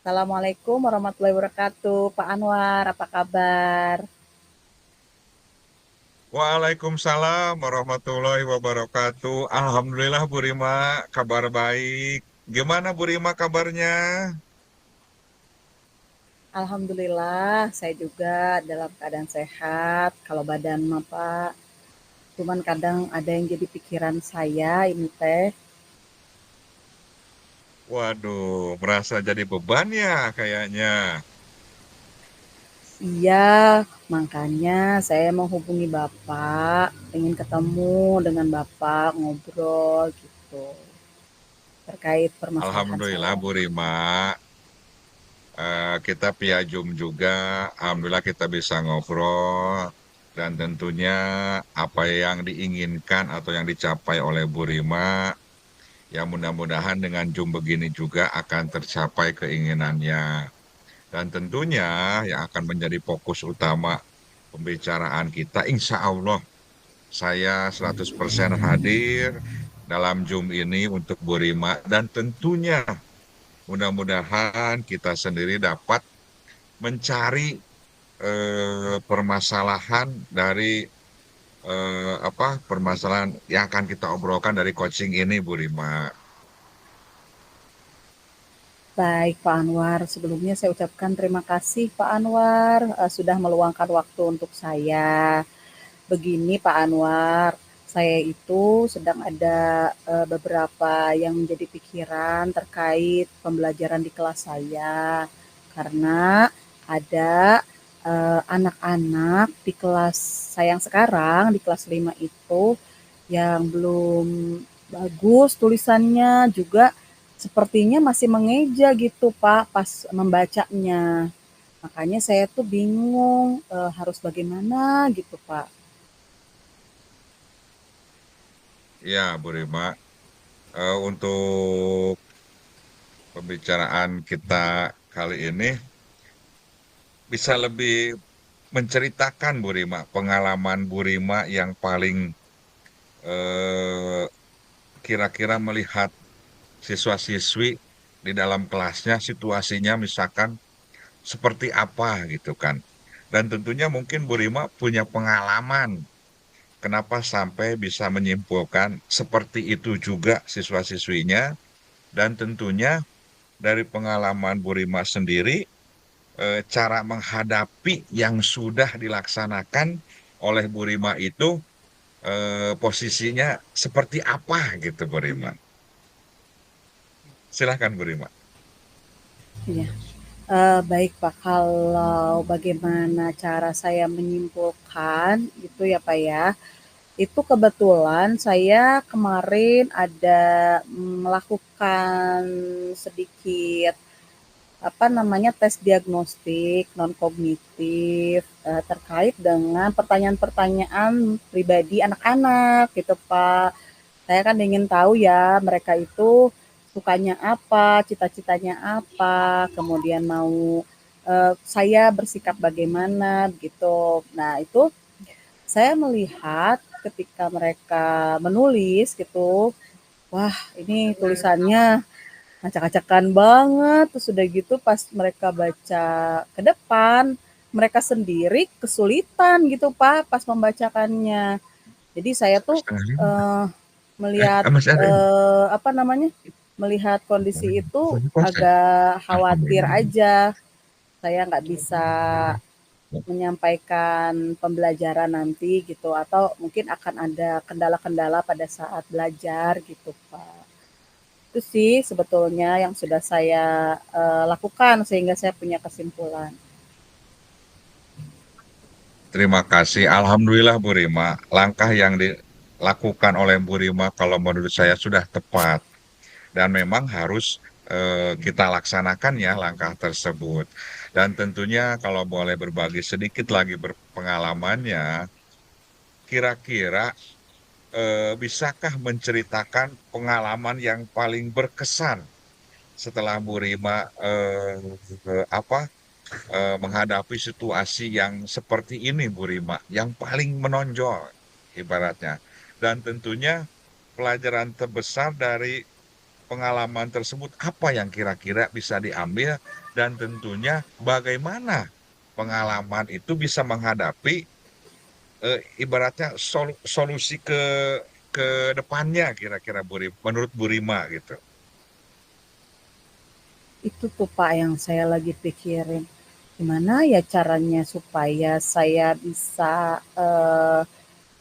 Assalamualaikum warahmatullahi wabarakatuh. Pak Anwar, apa kabar? Waalaikumsalam warahmatullahi wabarakatuh. Alhamdulillah Bu Rima, kabar baik. Gimana Bu Rima kabarnya? Alhamdulillah, saya juga dalam keadaan sehat. Kalau badan mah Pak, cuman kadang ada yang jadi pikiran saya ini teh. Waduh, merasa jadi beban ya kayaknya. Iya, makanya saya menghubungi Bapak, ingin ketemu dengan Bapak, ngobrol gitu, terkait permasalahan Alhamdulillah saya. Bu Rima, kita via Zoom juga. Alhamdulillah kita bisa ngobrol. Dan tentunya apa yang diinginkan atau yang dicapai oleh Bu Rima, ya mudah-mudahan dengan Zoom begini juga akan tercapai keinginannya. Dan tentunya yang akan menjadi fokus utama pembicaraan kita, insya Allah saya 100% hadir dalam Zoom ini untuk Bu Rima. Dan tentunya mudah-mudahan kita sendiri dapat mencari permasalahan dari permasalahan yang akan kita obrolkan dari coaching ini Bu Rima. Baik Pak Anwar, sebelumnya saya ucapkan terima kasih Pak Anwar sudah meluangkan waktu untuk saya. Begini Pak Anwar, saya itu sedang ada beberapa yang menjadi pikiran terkait pembelajaran di kelas saya. Karena ada anak-anak di kelas saya yang sekarang, di kelas 5 itu yang belum bagus tulisannya, juga sepertinya masih mengeja gitu Pak pas membacanya. Makanya saya tuh bingung harus bagaimana gitu Pak. Ya Bu Rima, untuk pembicaraan kita kali ini bisa lebih menceritakan Bu Rima, pengalaman Bu Rima yang paling eh, kira-kira melihat siswa-siswi di dalam kelasnya, situasinya misalkan seperti apa gitu kan. Dan tentunya mungkin Bu Rima punya pengalaman kenapa sampai bisa menyimpulkan seperti itu juga siswa-siswinya. Dan tentunya dari pengalaman Bu Rima sendiri, cara menghadapi yang sudah dilaksanakan oleh Bu Rima itu posisinya seperti apa gitu Bu Rima. Silahkan Bu Rima. Iya. Baik Pak, kalau bagaimana cara saya menyimpulkan gitu ya Pak ya, itu kebetulan saya kemarin ada melakukan sedikit apa namanya tes diagnostik non kognitif terkait dengan pertanyaan-pertanyaan pribadi anak-anak gitu Pak. Saya kan ingin tahu ya mereka itu sukanya apa, cita-citanya apa, kemudian mau saya bersikap bagaimana gitu. Nah, itu saya melihat ketika mereka menulis gitu, wah ini tulisannya acak-acakan banget. Terus udah gitu pas mereka baca ke depan, mereka sendiri kesulitan gitu Pak pas membacakannya. Jadi saya tuh Setengah lima. eh, melihat Masih ada ini. apa namanya? Melihat kondisi itu Bulan puasa ya? agak khawatir Alhamdulillah. aja. Saya nggak bisa menyampaikan pembelajaran nanti gitu atau mungkin akan ada kendala-kendala pada saat belajar gitu Pak. Itu sih sebetulnya yang sudah saya lakukan sehingga saya punya kesimpulan. Terima kasih. Alhamdulillah Bu Rima. Langkah yang dilakukan oleh Bu Rima kalau menurut saya sudah tepat. Dan memang harus kita laksanakan ya langkah tersebut. Dan tentunya kalau boleh berbagi sedikit lagi berpengalamannya, kira-kira bisakah menceritakan pengalaman yang paling berkesan setelah Bu Rima menghadapi situasi yang seperti ini Bu Rima, yang paling menonjol ibaratnya. Dan tentunya pelajaran terbesar dari pengalaman tersebut apa yang kira-kira bisa diambil dan tentunya bagaimana pengalaman itu bisa menghadapi ibaratnya solusi ke depannya kira-kira menurut Bu Rima gitu. Itu tuh Pak yang saya lagi pikirin. Gimana ya caranya supaya saya bisa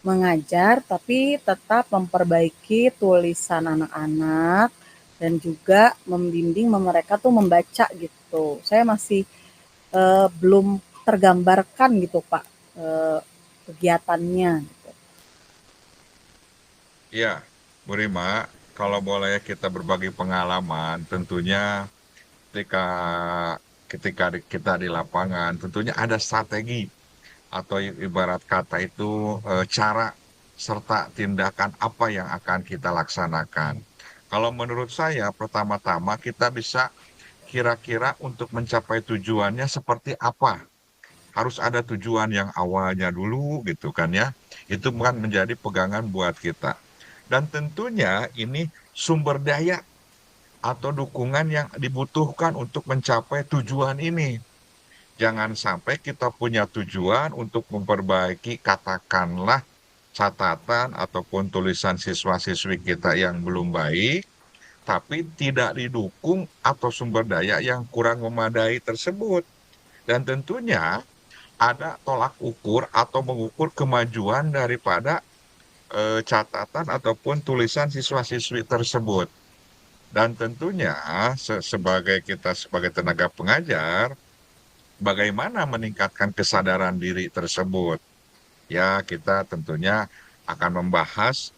mengajar tapi tetap memperbaiki tulisan anak-anak dan juga membimbing mereka tuh membaca gitu. Saya masih belum tergambarkan gitu Pak kegiatannya. Gitu. Ya, Bu Rima, kalau boleh kita berbagi pengalaman, tentunya ketika ketika kita di lapangan, tentunya ada strategi atau ibarat kata itu cara serta tindakan apa yang akan kita laksanakan. Kalau menurut saya, pertama-tama kita bisa kira-kira untuk mencapai tujuannya seperti apa. Harus ada tujuan yang awalnya dulu gitu kan ya. Itu bukan menjadi pegangan buat kita. Dan tentunya ini sumber daya atau dukungan yang dibutuhkan untuk mencapai tujuan ini. Jangan sampai kita punya tujuan untuk memperbaiki katakanlah catatan ataupun tulisan siswa-siswi kita yang belum baik, tapi tidak didukung atau sumber daya yang kurang memadai tersebut. Dan tentunya ada tolak ukur atau mengukur kemajuan daripada catatan ataupun tulisan siswa-siswi tersebut. Dan tentunya sebagai kita sebagai tenaga pengajar, bagaimana meningkatkan kesadaran diri tersebut? Ya, kita tentunya akan membahas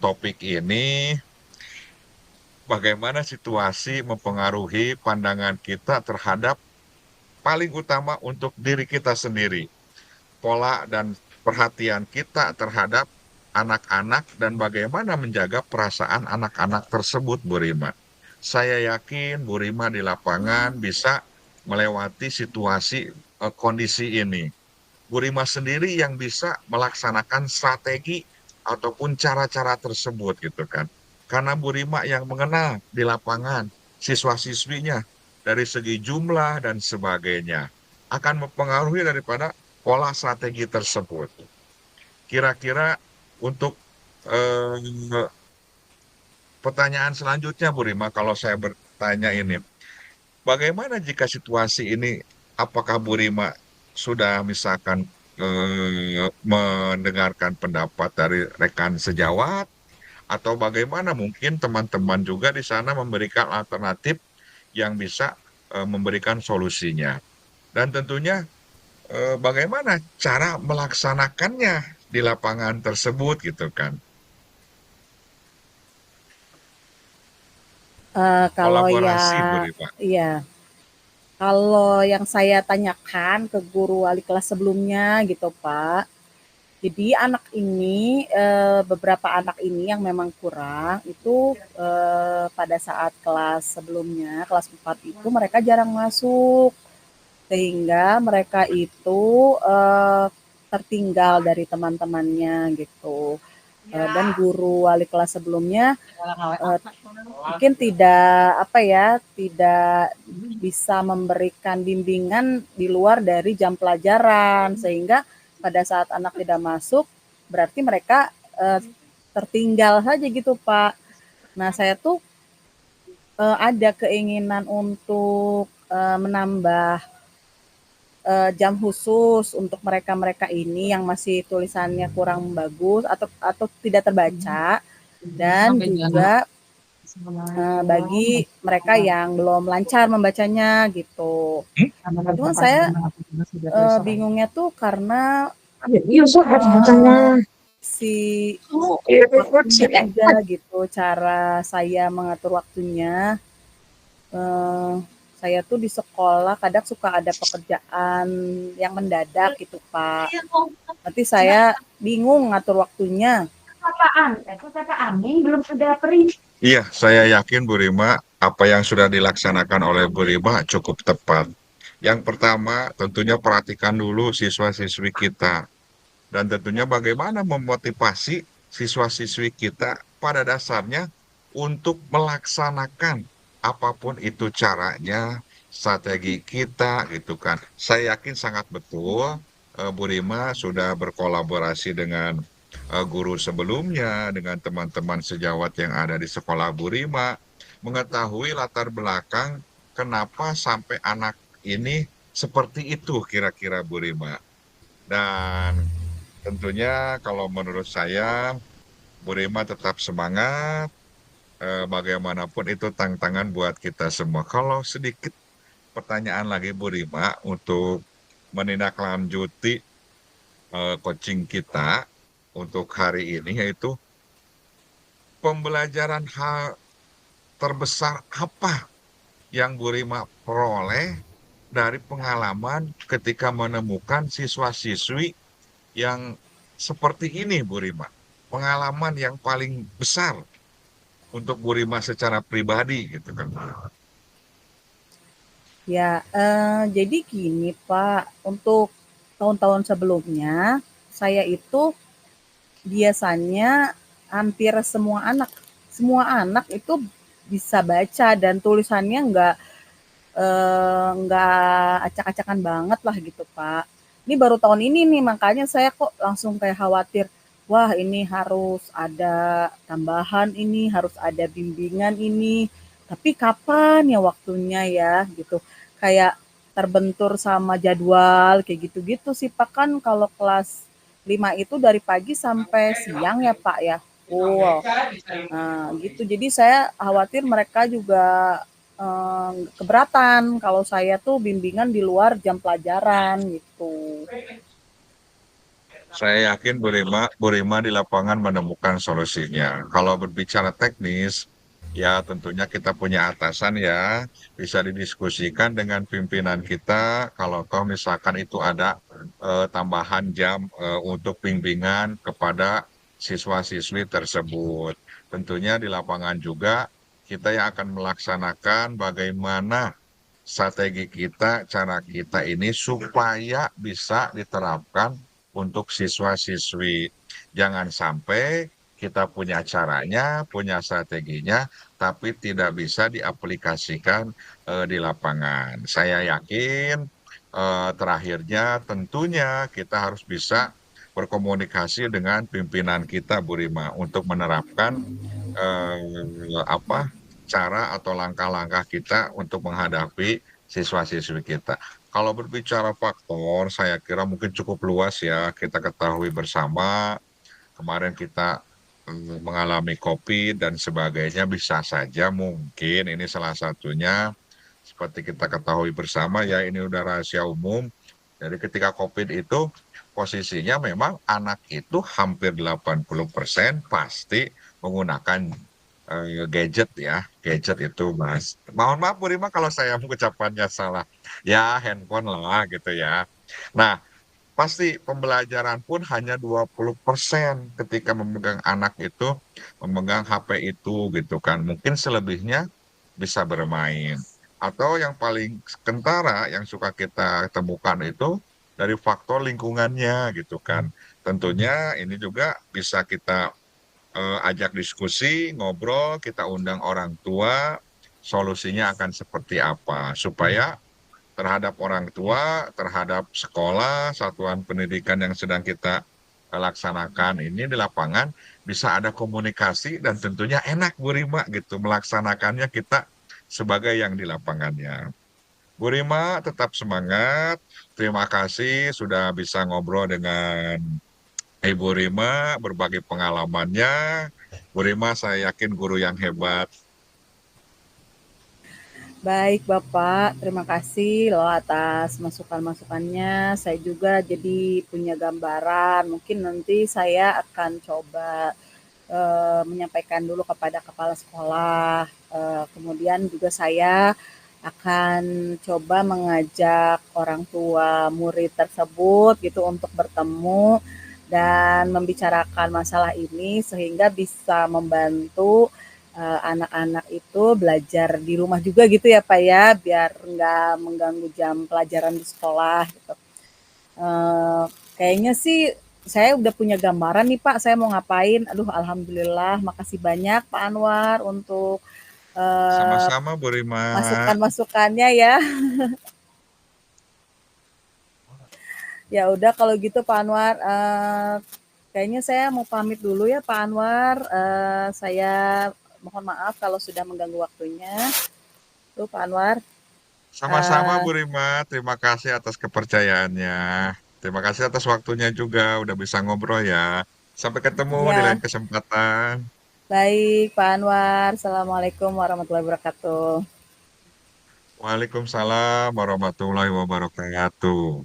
topik ini, bagaimana situasi mempengaruhi pandangan kita terhadap paling utama untuk diri kita sendiri. Pola dan perhatian kita terhadap anak-anak dan bagaimana menjaga perasaan anak-anak tersebut, Bu Rima. Saya yakin Bu Rima di lapangan bisa melewati situasi kondisi ini. Bu Rima sendiri yang bisa melaksanakan strategi ataupun cara-cara tersebut gitu kan. Karena Bu Rima yang mengenal di lapangan siswa-siswinya dari segi jumlah dan sebagainya akan mempengaruhi daripada pola strategi tersebut. Kira-kira untuk eh, pertanyaan selanjutnya Bu Rima, kalau saya bertanya ini, bagaimana jika situasi ini, apakah Bu Rima sudah misalkan mendengarkan pendapat dari rekan sejawat, atau bagaimana mungkin teman-teman juga di sana memberikan alternatif yang bisa memberikan solusinya. Dan tentunya bagaimana cara melaksanakannya di lapangan tersebut gitu kan. Kalau Kolaborasi Bu ya, Rima. iya, kalau yang saya tanyakan ke guru wali kelas sebelumnya gitu Pak, jadi anak ini, beberapa anak ini yang memang kurang itu, pada saat kelas sebelumnya, kelas 4 itu mereka jarang masuk, sehingga mereka itu, tertinggal dari teman-temannya gitu. Dan guru wali kelas sebelumnya, eee, mungkin tidak, apa ya, tidak bisa memberikan bimbingan di luar dari jam pelajaran, sehingga pada saat anak tidak masuk, berarti mereka tertinggal saja gitu Pak. Nah saya tuh ada keinginan untuk menambah jam khusus untuk mereka-mereka ini yang masih tulisannya kurang bagus atau tidak terbaca dan juga bagi mereka yang belum lancar membacanya gitu. Cuma saya bingungnya tuh karena si waktunya juga gitu, cara saya mengatur waktunya. Eh, saya tuh di sekolah kadang suka ada pekerjaan yang mendadak gitu Pak. Nanti saya bingung ngatur waktunya. Iya, saya yakin Bu Rima, apa yang sudah dilaksanakan oleh Bu Rima cukup tepat. Yang pertama, tentunya perhatikan dulu siswa-siswi kita. Dan tentunya bagaimana memotivasi siswa-siswi kita pada dasarnya untuk melaksanakan apapun itu caranya strategi kita gitu kan. Saya yakin sangat betul Bu Rima sudah berkolaborasi dengan guru sebelumnya, dengan teman-teman sejawat yang ada di sekolah Bu Rima, mengetahui latar belakang kenapa sampai anak ini seperti itu kira-kira Bu Rima. Dan tentunya kalau menurut saya Bu Rima tetap semangat, bagaimanapun itu tantangan buat kita semua. Kalau sedikit pertanyaan lagi Bu Rima untuk menindaklanjuti coaching kita untuk hari ini yaitu pembelajaran hal terbesar apa yang Bu Rima peroleh dari pengalaman ketika menemukan siswa-siswi yang seperti ini Bu Rima. Pengalaman yang paling besar untuk Bu Rima secara pribadi gitu kan. Ya, jadi gini Pak, untuk tahun-tahun sebelumnya, saya itu biasanya hampir semua anak itu bisa baca dan tulisannya nggak acak-acakan banget lah gitu Pak. Ini baru tahun ini nih makanya saya kok langsung kayak khawatir, wah ini harus ada tambahan ini, harus ada bimbingan ini, tapi kapan ya waktunya ya gitu. Kayak terbentur sama jadwal kayak gitu-gitu sih Pak, kan kalau kelas 5 itu dari pagi sampai siang ya Pak ya. Wow. Nah, gitu. Jadi saya khawatir mereka juga keberatan kalau saya tuh bimbingan di luar jam pelajaran gitu. Saya yakin Bu Rima di lapangan menemukan solusinya. Kalau berbicara teknis, ya tentunya kita punya atasan ya, bisa didiskusikan dengan pimpinan kita. Kalau toh misalkan itu ada tambahan jam untuk bimbingan kepada siswa-siswi tersebut. Tentunya di lapangan juga kita yang akan melaksanakan bagaimana strategi kita, cara kita ini supaya bisa diterapkan untuk siswa-siswi. Jangan sampai kita punya caranya, punya strateginya, tapi tidak bisa diaplikasikan di lapangan. Saya yakin terakhirnya tentunya kita harus bisa berkomunikasi dengan pimpinan kita, Bu Rima, untuk menerapkan apa cara atau langkah-langkah kita untuk menghadapi siswa-siswi kita. Kalau berbicara faktor, saya kira mungkin cukup luas ya. Kita ketahui bersama, kemarin kita mengalami COVID dan sebagainya, bisa saja mungkin ini salah satunya. Seperti kita ketahui bersama ya, ini udah rahasia umum. Jadi ketika COVID itu, posisinya memang anak itu hampir 80% pasti menggunakan gadget ya, gadget itu Mas. Mohon maaf Bu Rima kalau saya mengucapkannya salah. Ya handphone lah gitu ya. Nah, pasti pembelajaran pun hanya 20% ketika memegang anak itu, memegang HP itu gitu kan. Mungkin selebihnya bisa bermain. Atau yang paling kentara yang suka kita temukan itu dari faktor lingkungannya gitu kan. Tentunya ini juga bisa kita ajak diskusi, ngobrol, kita undang orang tua, solusinya akan seperti apa supaya terhadap orang tua, terhadap sekolah, satuan pendidikan yang sedang kita laksanakan ini di lapangan bisa ada komunikasi dan tentunya enak Bu Rima gitu melaksanakannya kita sebagai yang di lapangannya. Bu Rima tetap semangat. Terima kasih sudah bisa ngobrol dengan Ibu Rima, berbagi pengalamannya. Bu Rima, saya yakin guru yang hebat. Baik Bapak, terima kasih loh atas masukan-masukannya. Saya juga jadi punya gambaran. Mungkin nanti saya akan coba menyampaikan dulu kepada kepala sekolah. Kemudian juga saya akan coba mengajak orang tua murid tersebut gitu untuk bertemu dan membicarakan masalah ini sehingga bisa membantu anak-anak itu belajar di rumah juga gitu ya Pak ya, biar nggak mengganggu jam pelajaran di sekolah gitu. Kayaknya sih saya udah punya gambaran nih Pak, saya mau ngapain. Aduh alhamdulillah, makasih banyak Pak Anwar untuk eee, Sama-sama Bu Rima. masukan-masukannya ya. Ya udah kalau gitu Pak Anwar, kayaknya saya mau pamit dulu ya Pak Anwar, saya mohon maaf kalau sudah mengganggu waktunya. Tuh Pak Anwar, Sama-sama eee, Bu Rima, terima kasih atas kepercayaannya. Terima kasih atas waktunya juga, udah bisa ngobrol ya. Sampai ketemu di iya, lain kesempatan. baik Pak Anwar. Assalamualaikum warahmatullahi wabarakatuh. Waalaikumsalam warahmatullahi wabarakatuh.